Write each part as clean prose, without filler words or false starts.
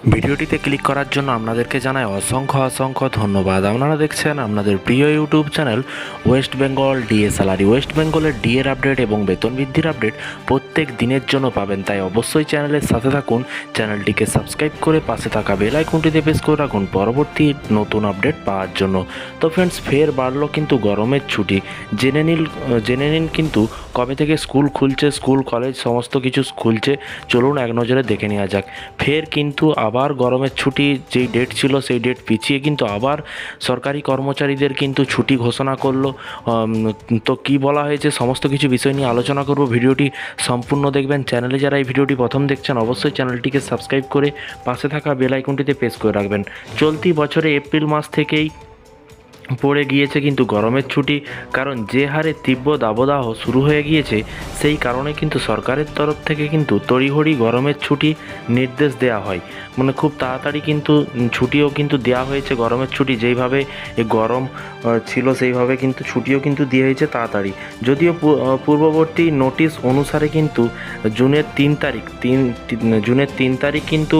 ভিডিওটিতে ক্লিক করার জন্য আপনাদেরকে জানাই অসংখ্য ধন্যবাদ। আপনারা দেখছেন আপনাদের প্রিয় YouTube channel West Bengal DA salary. West বেঙ্গলের ডিএর আপডেট এবং বেতন বৃদ্ধির আপডেট প্রত্যেক দিনের জন্য পাবেন, তাই অবশ্যই চ্যানেলের সাথে থাকুন। চ্যানেলটিকে সাবস্ক্রাইব করে পাশে থাকা বেল আইকনটিতে প্রেস করে রাখুন পরবর্তী নতুন আপডেট পাওয়ার জন্য। তো ফ্রেন্ডস, ফের বাড়লো কিন্তু গরমের ছুটি। জেনে নিন কিন্তু কবে থেকে স্কুল খুলছে, স্কুল কলেজ সমস্ত কিছু খুলছে। চলুন এক নজরে দেখে নেওয়া যাক। ফের কিন্তু আবার গরমের ছুটি যেই ডেট ছিল সেই ডেট পিছিয়ে কিন্তু আবার সরকারি কর্মচারীদের কিন্তু ছুটি ঘোষণা করলো। তো কি বলা হয়েছে সমস্ত কিছু বিষয় নিয়ে আলোচনা করব। ভিডিওটি সম্পূর্ণ দেখবেন। চ্যানেলে যারা এই ভিডিওটি প্রথম দেখছেন অবশ্যই চ্যানেলটিকে সাবস্ক্রাইব করে পাশে থাকা বেল আইকনটিতে প্রেস করে রাখবেন। চলতি বছরে এপ্রিল মাস থেকেই পড়ে গিয়েছে কিন্তু গরমের ছুটি, কারণ যে হারে তীব্র দাবদাহ শুরু হয়ে গিয়েছে সেই কারণে কিন্তু সরকারের তরফ থেকে কিন্তু তড়িঘড়ি গরমের ছুটি নির্দেশ দেওয়া হয়। মানে খুব তাড়াতাড়ি কিন্তু ছুটিও কিন্তু দেওয়া হয়েছে। গরমের ছুটি যেইভাবে গরম ছিল সেইভাবে কিন্তু ছুটিও কিন্তু দিয়ে হয়েছে তাড়াতাড়ি। যদিও পূর্ববর্তী নোটিশ অনুসারে কিন্তু জুনের 3 তারিখ কিন্তু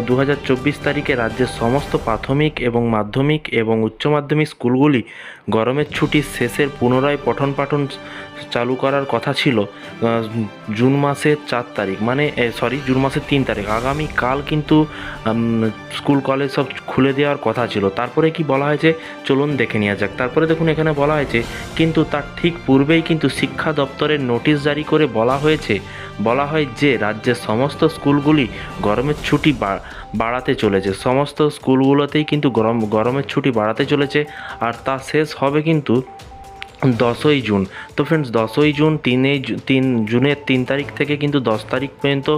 2024 তারিখে রাজ্যের সমস্ত প্রাথমিক এবং মাধ্যমিক এবং উচ্চ মাধ্যমিক স্কুলগুলি গরমের ছুটির শেষের পুনরায় পঠন পাঠন চালু করার কথা ছিল জুন মাসের 4 তারিখ, জুন মাসের 3 তারিখ। আগামীকাল কিন্তু স্কুল কলেজ সব খুলে দেওয়ার কথা ছিল। তারপরে কি বলা হয়েছে চলুন দেখে নেওয়া যাক। তারপরে দেখুন এখানে বলা হয়েছে কিন্তু তার ঠিক পূর্বেই কিন্তু শিক্ষা দপ্তরের নোটিশ জারি করে বলা হয় যে রাজ্যের সমস্ত স্কুলগুলি গরমের ছুটি বাড়াতে চলেছে। সমস্ত স্কুলগুলোতেই কিন্তু গরমের ছুটি বাড়াতে চলেছে, আর তা শেষ হবে কিন্তু 10ই জুন। তো ফ্রেন্ডস, 10ই জুন জুনের 3 তারিখ থেকে কিন্তু 10 তারিখ পর্যন্ত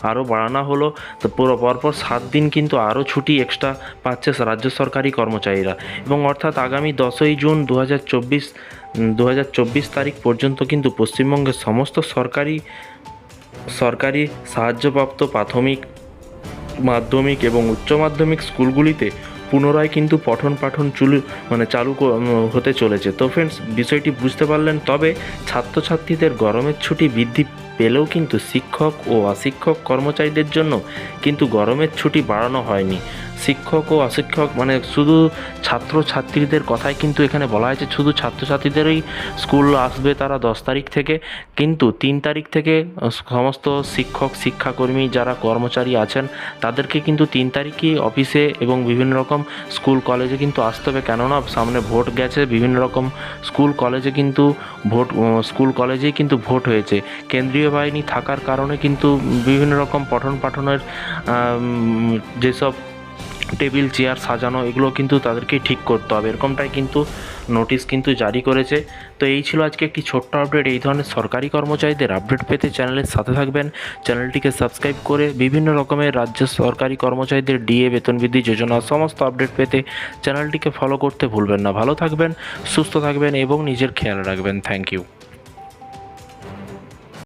আরও বাড়ানো হলো। তো পরপর 7 দিন কিন্তু আরও ছুটি এক্সট্রা পাচ্ছে রাজ্য সরকারি কর্মচারীরা। এবং অর্থাৎ আগামী 10ই জুন 2024 তারিখ পর্যন্ত কিন্তু পশ্চিমবঙ্গের সমস্ত সরকারি সাহায্যপ্রাপ্ত প্রাথমিক, মাধ্যমিক এবং উচ্চ মাধ্যমিক স্কুলগুলিতে পুনরায় কিন্তু পঠন পাঠন চালু হতে চলেছে। তো ফ্রেন্ডস, বিষয়টি বুঝতে পারলেন। তবে ছাত্রছাত্রীদের গরমের ছুটি বৃদ্ধি পেলেও কিন্তু শিক্ষক ও অশিক্ষক কর্মচারীদের জন্য কিন্তু গরমের ছুটি বাড়ানো হয়নি। শিক্ষক ও অশিক্ষক শুধু ছাত্রছাত্রীদের কথাই কিন্তু এখানে বলা হয়েছে। শুধু ছাত্রছাত্রীদেরই স্কুল আসবে তারা 10 তারিখ থেকে, কিন্তু 3 তারিখ থেকে সমস্ত শিক্ষক শিক্ষাকর্মী যারা কর্মচারী আছেন তাদেরকে কিন্তু 3 তারিখই অফিসে এবং বিভিন্ন রকম স্কুল কলেজে কিন্তু আসতে হবে। কেননা সামনে ভোট গেছে, বিভিন্ন রকম স্কুল কলেজেই কিন্তু ভোট হয়েছে। কেন্দ্রীয় বাহিনী থাকার কারণে কিন্তু বিভিন্ন রকম পঠন পাঠনের যেসব টেবিল চেয়ার সাজানো এগুলো কিন্তু তাদেরকেই ঠিক করতে হবে, এরকমটাই কিন্তু নোটিশ কিন্তু জারি করেছে। তো এই ছিল আজকে একটি ছোট্ট আপডেট। এই ধরনের সরকারি কর্মচারীদের আপডেট পেতে চ্যানেলের সাথে থাকবেন। চ্যানেলটিকে সাবস্ক্রাইব করে বিভিন্ন রকমের রাজ্যের সরকারি কর্মচারীদের ডিএ বেতন বৃদ্ধি যোজনা সমস্ত আপডেট পেতে চ্যানেলটিকে ফলো করতে ভুলবেন না। ভালো থাকবেন, সুস্থ থাকবেন এবং নিজের খেয়াল রাখবেন। Thank you.